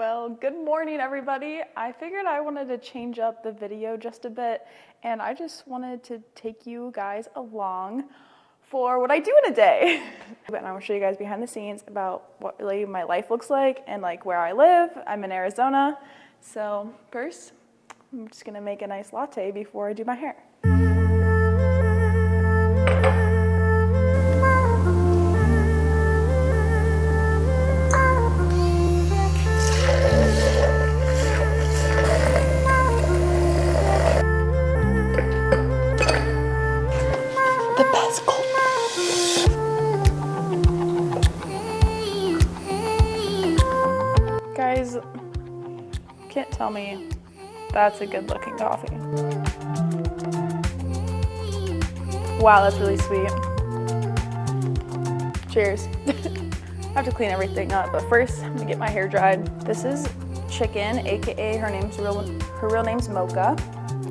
Well, good morning, everybody. I figured I wanted to change up the video just a bit, and I just wanted to take you guys along for what I do in a day. And I will show you guys behind the scenes about what really my life looks like and like where I live. I'm in Arizona. So first, I'm just gonna make a nice latte before I do my hair. Guys, can't tell me that's a good looking coffee. Wow, that's really sweet. Cheers. I have to clean everything up, but first I'm gonna get my hair dried. This is Chicken, aka her real name's Mocha,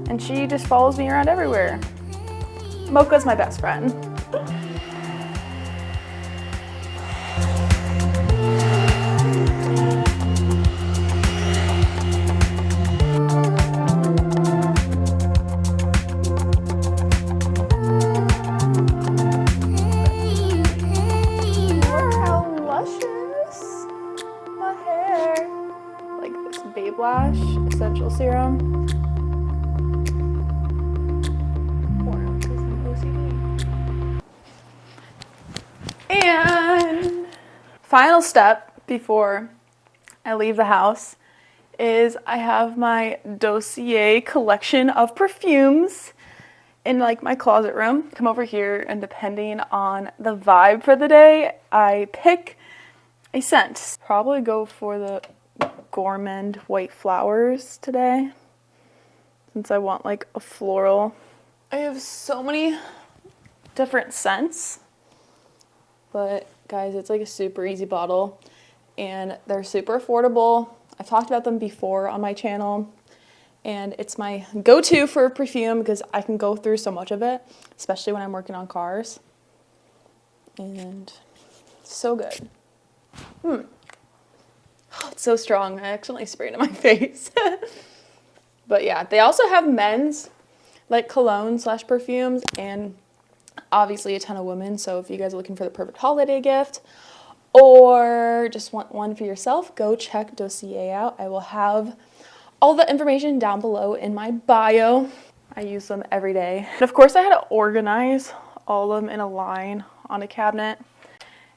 and she just follows me around everywhere. Mocha's my best friend. Lash essential serum. And final step before I leave the house is I have my Dossier collection of perfumes in like my closet room. Come over here, and depending on the vibe for the day, I pick a scent. Probably go for the gourmand white flowers today, since I want like a floral. I have so many different scents, but guys, it's like a super easy bottle and they're super affordable. I've talked about them before on my channel, and it's my go-to for perfume because I can go through so much of it, especially when I'm working on cars, and it's so good. Oh, it's so strong. I accidentally sprayed it in my face. But yeah, they also have men's like cologne / perfumes, and obviously a ton of women. So if you guys are looking for the perfect holiday gift or just want one for yourself, go check Dossier out. I will have all the information down below in my bio. I use them every day. And of course I had to organize all of them in a line on a cabinet.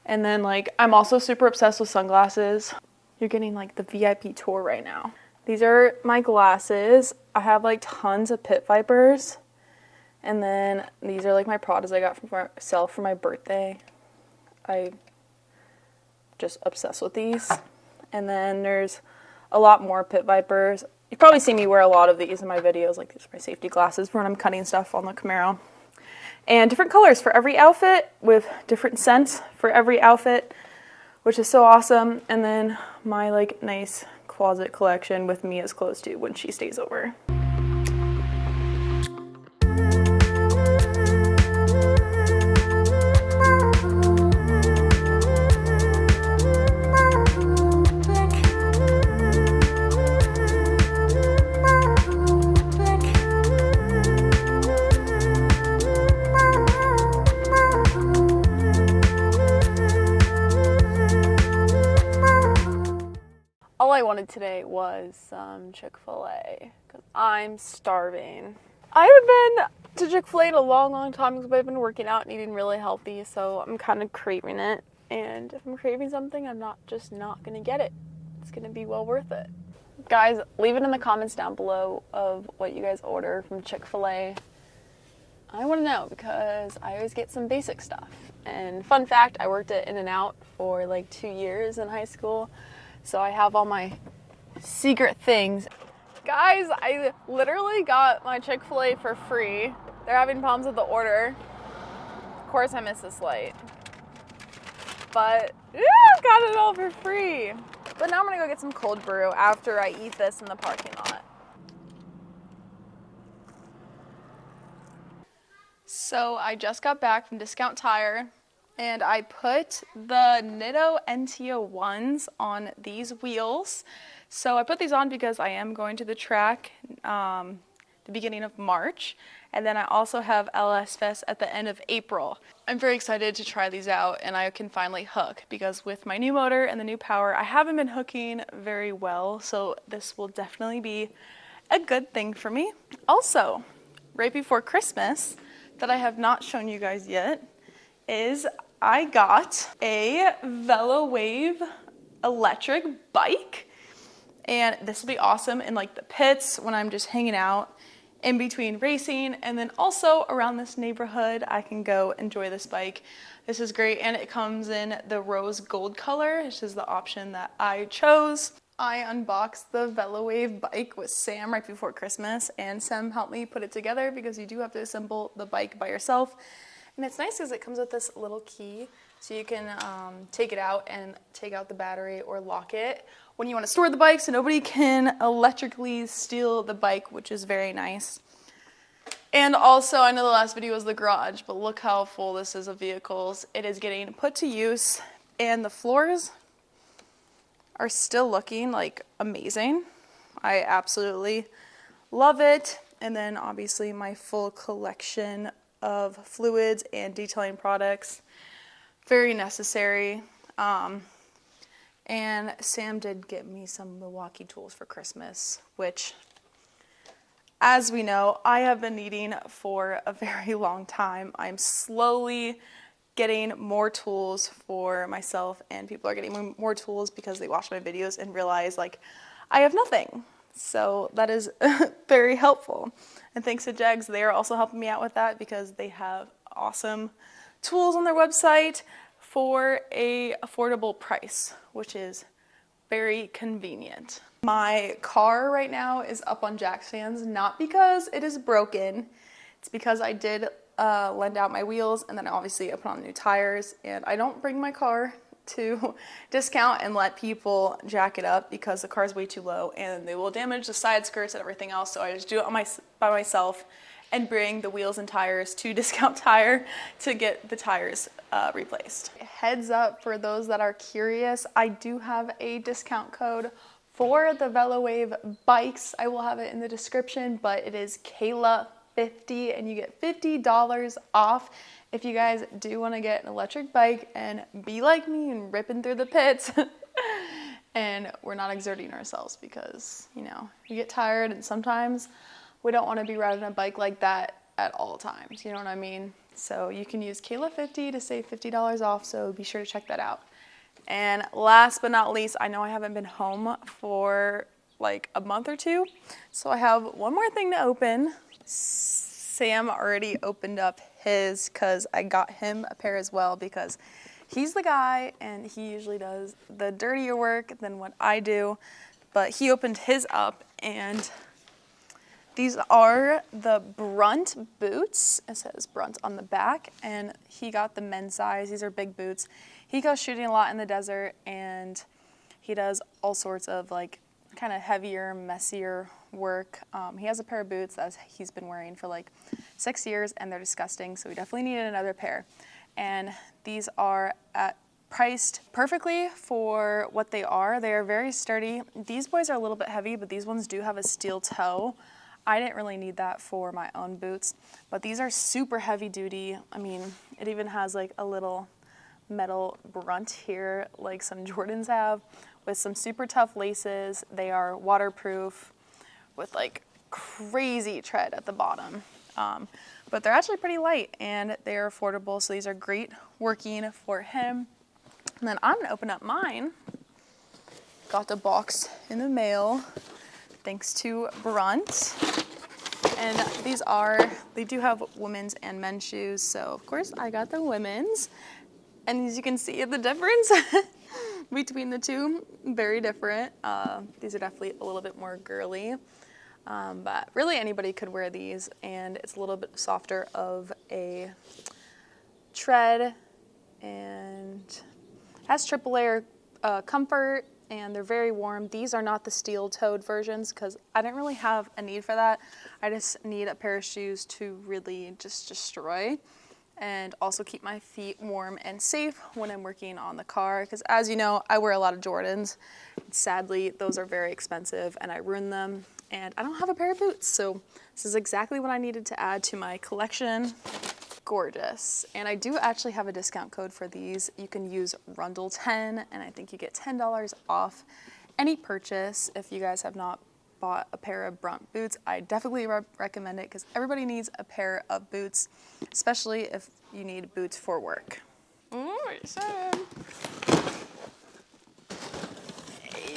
And then like, I'm also super obsessed with sunglasses. You're getting like the VIP tour right now. These are my glasses. I have like tons of pit vipers. And then these are like my Pradas I got for myself for my birthday. I just obsessed with these. And then there's a lot more pit vipers. You've probably seen me wear a lot of these in my videos. Like these are my safety glasses for when I'm cutting stuff on the Camaro. And different colors for every outfit with different scents for every outfit, which is so awesome. And then my like nice closet collection with Mia's clothes too when she stays over. All I wanted today was some Chick-fil-A because I'm starving. I haven't been to Chick-fil-A in a long time because I've been working out and eating really healthy, so I'm kind of craving it. And if I'm craving something, I'm not gonna get it. It's gonna be well worth it. Guys, leave it in the comments down below of what you guys order from Chick-fil-A. I want to know because I always get some basic stuff. And fun fact, I worked at In-N-Out for like 2 years in high school. So I have all my secret things. Guys, I literally got my Chick-fil-A for free. They're having problems with the order. Of course I missed this light. But yeah, I've got it all for free. But now I'm gonna go get some cold brew after I eat this in the parking lot. So I just got back from Discount Tire. And I put the Nitto NTO ones on these wheels. So I put these on because I am going to the track the beginning of March. And then I also have LS Fest at the end of April. I'm very excited to try these out and I can finally hook because with my new motor and the new power, I haven't been hooking very well. So this will definitely be a good thing for me. Also, right before Christmas, that I have not shown you guys yet, is I got a VeloWave electric bike. And this will be awesome in like the pits when I'm just hanging out in between racing, and then also around this neighborhood I can go enjoy this bike. This is great, and it comes in the rose gold color, which is the option that I chose. I unboxed the VeloWave bike with Sam right before Christmas, and Sam helped me put it together because you do have to assemble the bike by yourself. And it's nice because it comes with this little key, so you can take it out and take out the battery or lock it when you want to store the bike so nobody can electrically steal the bike, which is very nice. And also, I know the last video was the garage, but look how full this is of vehicles. It is getting put to use, and the floors are still looking like amazing. I absolutely love it. And then obviously my full collection of fluids and detailing products, very necessary. And Sam did get me some Milwaukee tools for Christmas, which, as we know, I have been needing for a very long time. I'm slowly getting more tools for myself, and people are getting more tools because they watch my videos and realize like I have nothing. So that is very helpful. And thanks to Jegs, they are also helping me out with that because they have awesome tools on their website for a affordable price, which is very convenient. My car right now is up on jack stands, not because it is broken. It's because I did lend out my wheels, and then obviously I put on new tires, and I don't bring my car to discount and let people jack it up because the car is way too low and they will damage the side skirts and everything else. So I just do it by myself and bring the wheels and tires to Discount Tire to get the tires replaced. Heads up for those that are curious, I do have a discount code for the VeloWave bikes. I will have it in the description, but it is Kayla 50 and you get $50 off if you guys do want to get an electric bike and be like me and ripping through the pits. And we're not exerting ourselves because, you know, you get tired and sometimes we don't want to be riding a bike like that at all times, you know what I mean? So you can use Kayla 50 to save $50 off, so be sure to check that out. And last but not least, I know I haven't been home for like a month or two, so I have one more thing to open. Sam already opened up his because I got him a pair as well because he's the guy and he usually does the dirtier work than what I do. But he opened his up, and these are the BRUNT boots. It says BRUNT on the back, and he got the men's size. These are big boots. He goes shooting a lot in the desert, and he does all sorts of like kind of heavier, messier work. He has a pair of boots that he's been wearing for like 6 years, and they're disgusting, so we definitely needed another pair. And these are priced perfectly for what they are. They are very sturdy. These boys are a little bit heavy, but these ones do have a steel toe. I didn't really need that for my own boots, but these are super heavy duty. I mean, it even has like a little metal BRUNT here, like some Jordans have, with some super tough laces. They are waterproof with like crazy tread at the bottom. But they're actually pretty light and they're affordable, so these are great working for him. And then I'm gonna open up mine. Got the box in the mail, thanks to BRUNT. And they do have women's and men's shoes, so of course I got the women's. And as you can see the difference between the two, very different. These are definitely a little bit more girly. But really anybody could wear these, and it's a little bit softer of a tread and has triple layer comfort, and they're very warm. These are not the steel-toed versions because I didn't really have a need for that. I just need a pair of shoes to really just destroy. and also keep my feet warm and safe when I'm working on the car, because as you know, I wear a lot of Jordans. Sadly, those are very expensive and I ruin them, and I don't have a pair of boots, so this is exactly what I needed to add to my collection. Gorgeous. And I do actually have a discount code for these. You can use Rundle 10, and I think you get $10 off any purchase. If you guys have not bought a pair of BRUNT boots, I definitely recommend it, because everybody needs a pair of boots, especially if you need boots for work. Ooh, excited.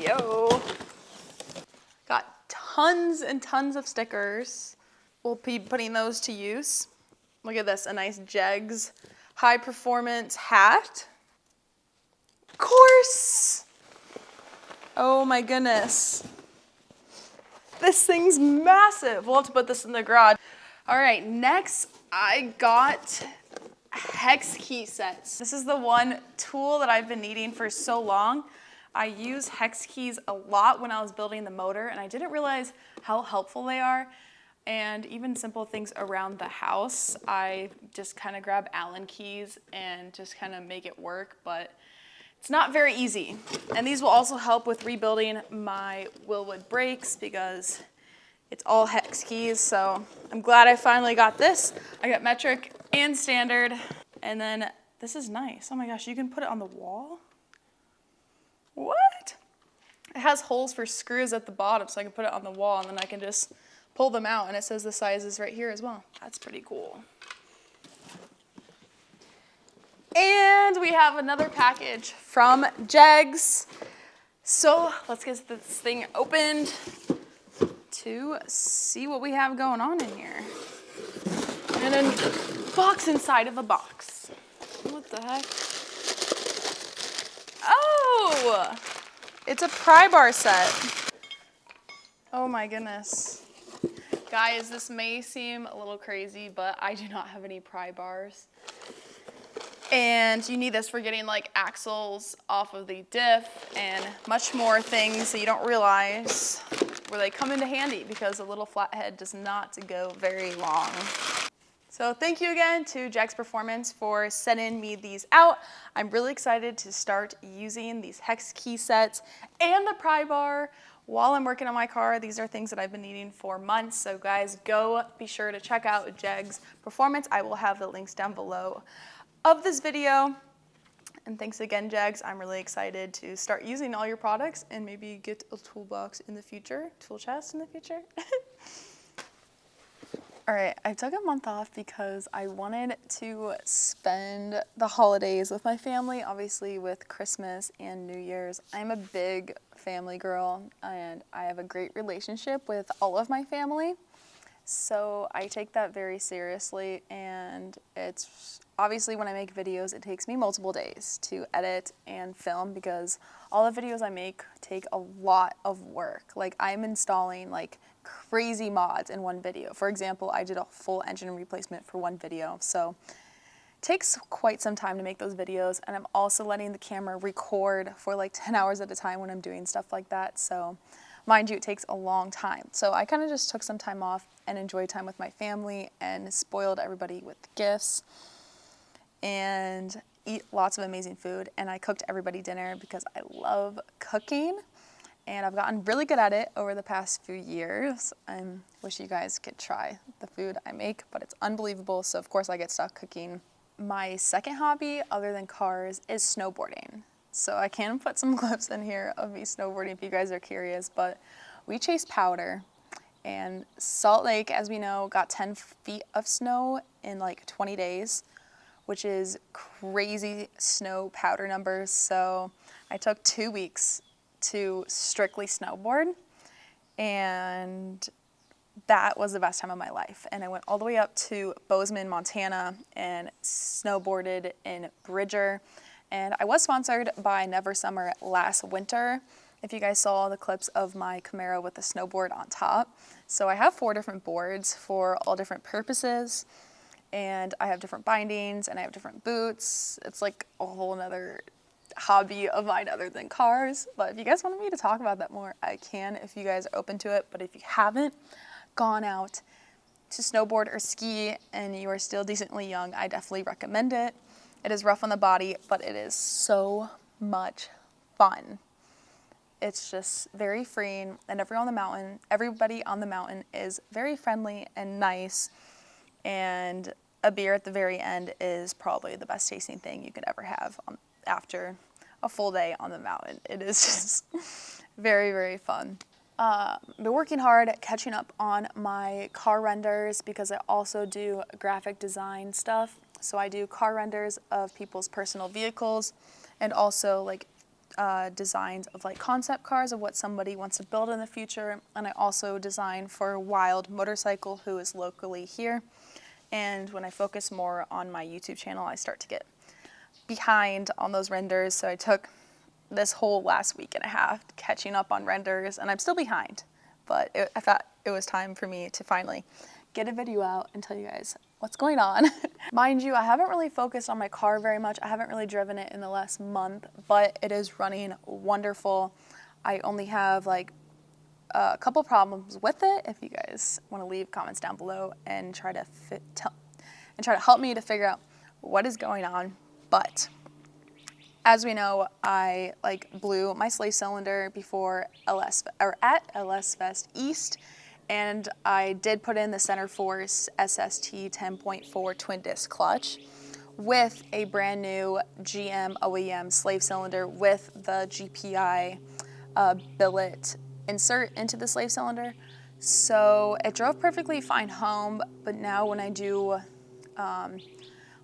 Yo. Got tons and tons of stickers. We'll be putting those to use. Look at this, a nice Jegs high performance hat. Of course. Oh my goodness. This thing's massive. We'll have to put this in the garage. All right, next I got hex key sets. This is the one tool that I've been needing for so long. I use hex keys a lot when I was building the motor, and I didn't realize how helpful they are. And even simple things around the house, I just kind of grab Allen keys and just kind of make it work, but it's not very easy. And these will also help with rebuilding my Willwood brakes, because it's all hex keys. So I'm glad I finally got this. I got metric and standard. And then this is nice. Oh my gosh, you can put it on the wall? What? It has holes for screws at the bottom, so I can put it on the wall, and then I can just pull them out, and it says the sizes right here as well. That's pretty cool. And we have another package from Jegs. So let's get this thing opened to see what we have going on in here. And then box inside of a box. What the heck? Oh, it's a pry bar set. Oh my goodness. Guys, this may seem a little crazy, but I do not have any pry bars. And you need this for getting like axles off of the diff and much more things that you don't realize where they come into handy, because a little flathead does not go very long. So thank you again to Jegs Performance for sending me these out. I'm really excited to start using these hex key sets and the pry bar while I'm working on my car. These are things that I've been needing for months. So guys, go be sure to check out Jegs Performance. I will have the links down below of this video. And thanks again, Jegs. I'm really excited to start using all your products and maybe get a toolbox in the future, tool chest in the future. All right, I took a month off because I wanted to spend the holidays with my family, obviously with Christmas and New Year's. I'm a big family girl, and I have a great relationship with all of my family. So I take that very seriously, and it's obviously when I make videos, it takes me multiple days to edit and film, because all the videos I make take a lot of work. Like, I'm installing like crazy mods in one video. For example, I did a full engine replacement for one video, so it takes quite some time to make those videos, and I'm also letting the camera record for like 10 hours at a time when I'm doing stuff like that. So mind you, it takes a long time. So I kind of just took some time off and enjoyed time with my family and spoiled everybody with gifts and eat lots of amazing food. And I cooked everybody dinner because I love cooking, and I've gotten really good at it over the past few years. I wish you guys could try the food I make, but it's unbelievable. So of course I get stuck cooking. My second hobby, other than cars, is snowboarding. So I can put some clips in here of me snowboarding if you guys are curious, but we chase powder. And Salt Lake, as we know, got 10 feet of snow in like 20 days, which is crazy snow powder numbers. So I took 2 weeks to strictly snowboard, and that was the best time of my life. And I went all the way up to Bozeman, Montana, and snowboarded in Bridger. And I was sponsored by Never Summer last winter, if you guys saw the clips of my Camaro with the snowboard on top. So I have 4 different boards for all different purposes, and I have different bindings, and I have different boots. It's like a whole nother hobby of mine other than cars. But if you guys wanted me to talk about that more, I can if you guys are open to it. But if you haven't gone out to snowboard or ski and you are still decently young, I definitely recommend it. It is rough on the body, but it is so much fun. It's just very freeing, and everybody on the mountain is very friendly and nice, and a beer at the very end is probably the best tasting thing you could ever have after a full day on the mountain. It is just very, very fun. Been working hard at catching up on my car renders because I also do graphic design stuff. So I do car renders of people's personal vehicles and also like designs of like concept cars of what somebody wants to build in the future. And I also design for Wild Motorcycle, who is locally here. And when I focus more on my YouTube channel, I start to get behind on those renders. So I took this whole last week and a half catching up on renders, and I'm still behind, but I thought it was time for me to finally get a video out and tell you guys what's going on. Mind you, I haven't really focused on my car very much. I haven't really driven it in the last month, but it is running wonderful. I only have like a couple problems with it. If you guys want to leave comments down below and try to help me to figure out what is going on, but as we know, I blew my slave cylinder before at LS Fest East, and I did put in the Center Force SST 10.4 twin disc clutch with a brand new GM OEM slave cylinder with the GPI billet insert into the slave cylinder. So it drove perfectly fine home, but now when I do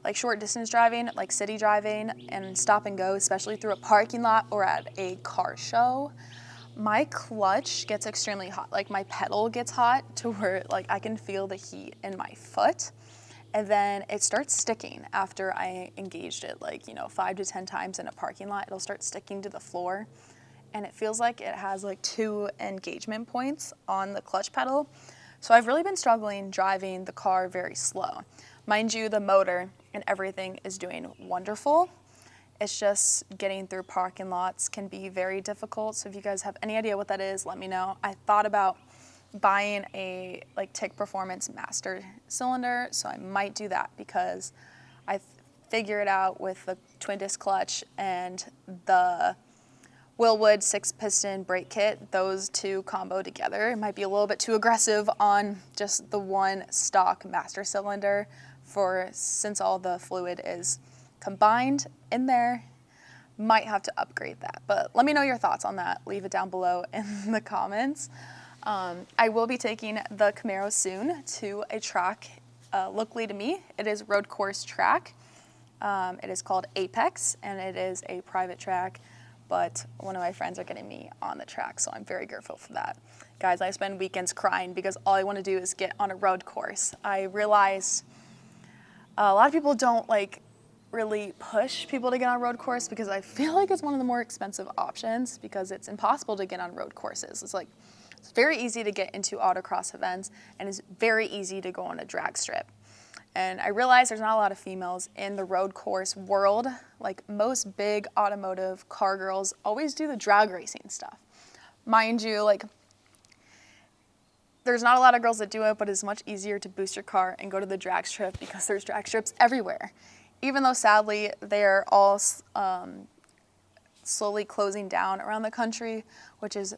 like short distance driving, like city driving and stop and go, especially through a parking lot or at a car show, my clutch gets extremely hot. Like my pedal gets hot to where like I can feel the heat in my foot. And then it starts sticking after I engaged it, 5 to 10 times in a parking lot. It'll start sticking to the floor. And it feels like it has like 2 engagement points on the clutch pedal. So I've really been struggling driving the car very slow. Mind you, the motor and everything is doing wonderful. It's just getting through parking lots can be very difficult. So if you guys have any idea what that is, let me know. I thought about buying a TIC Performance Master cylinder, so I might do that because I figured out with the twin disc clutch and the Willwood 6-piston brake kit, those two combo together. It might be a little bit too aggressive on just the one stock master cylinder since all the fluid is combined in there. Might have to upgrade that, but let me know your thoughts on that. Leave it down below in the comments. I will be taking the Camaro soon to a track locally to me. It is road course track. It is called Apex, and it is a private track, but one of my friends are getting me on the track, so I'm very grateful for that. Guys, I spend weekends crying because all I want to do is get on a road course. I realized a lot of people don't really push people to get on road course because I feel like it's one of the more expensive options because it's impossible to get on road courses. It's very easy to get into autocross events, and it's very easy to go on a drag strip. And I realize there's not a lot of females in the road course world. Like most big automotive car girls always do the drag racing stuff. Mind you, there's not a lot of girls that do it, but it's much easier to boost your car and go to the drag strip because there's drag strips everywhere. Even though sadly they're all slowly closing down around the country, which is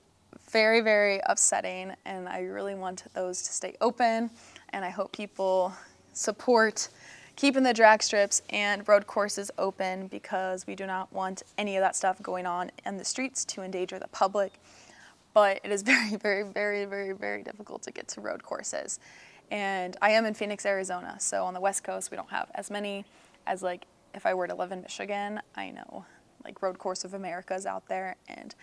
very, very upsetting, and I really want those to stay open, and I hope people support keeping the drag strips and road courses open because we do not want any of that stuff going on in the streets to endanger the public. But it is very, very, very, very, very difficult to get to road courses. And I am in Phoenix, Arizona, so on the West Coast we don't have as many as if I were to live in Michigan. I know Road Course of America is out there, and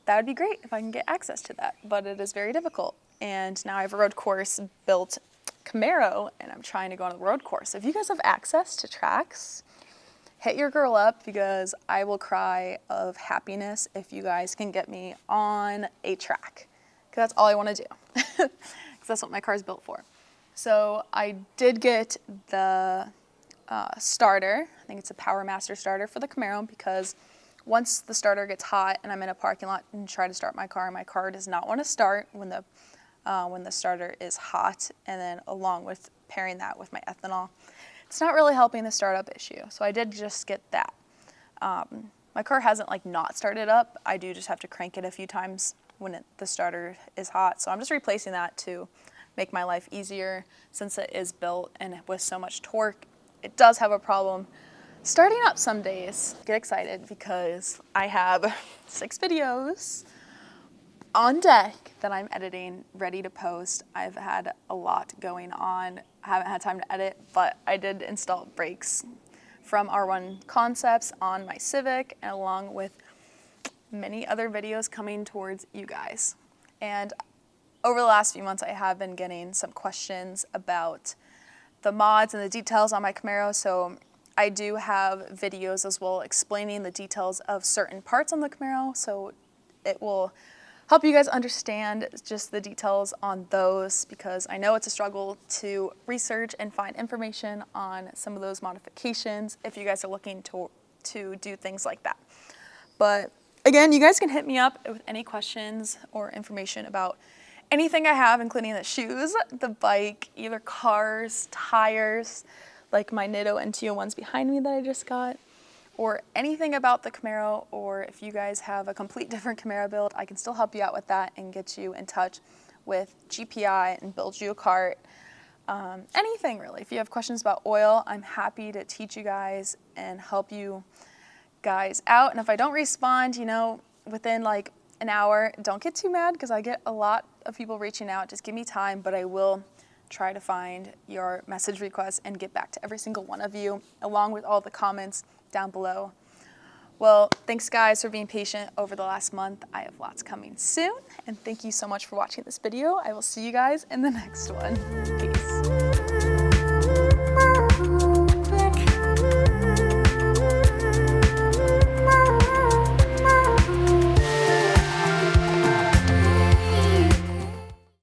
that would be great if I can get access to that, but it is very difficult. And now I have a road course built Camaro, and I'm trying to go on the road course. If you guys have access to tracks, hit your girl up because I will cry of happiness if you guys can get me on a track. Because that's all I want to do. Because that's what my car is built for. So I did get the starter. I think it's a Power Master starter for the Camaro because once the starter gets hot and I'm in a parking lot and try to start my car does not want to start when the when the starter is hot, and then along with pairing that with my ethanol, it's not really helping the startup issue. So I did just get that. My car hasn't like not started up. I do just have to crank it a few times when the starter is hot. So I'm just replacing that to make my life easier, since it is built and with so much torque, it does have a problem starting up some days. Get excited because I have 6 videos on deck that I'm editing, ready to post. I've had a lot going on. I haven't had time to edit, but I did install brakes from R1 Concepts on my Civic, and along with many other videos coming towards you guys. And over the last few months, I have been getting some questions about the mods and the details on my Camaro, so I do have videos as well explaining the details of certain parts on the Camaro, so it will help you guys understand just the details on those, because I know it's a struggle to research and find information on some of those modifications if you guys are looking to do things like that. But again, you guys can hit me up with any questions or information about anything I have, including the shoes, the bike, either cars, tires, like my Nitto NTO ones behind me that I just got, or anything about the Camaro, or if you guys have a complete different Camaro build, I can still help you out with that and get you in touch with GPI and build you a cart. Anything really. If you have questions about oil, I'm happy to teach you guys and help you guys out. And if I don't respond, you know, within like an hour, don't get too mad, because I get a lot of people reaching out. Just give me time, but I will try to find your message requests and get back to every single one of you, along with all the comments down below. Well, thanks guys for being patient over the last month. I have lots coming soon, and thank you so much for watching this video. I will see you guys in the next one. Peace.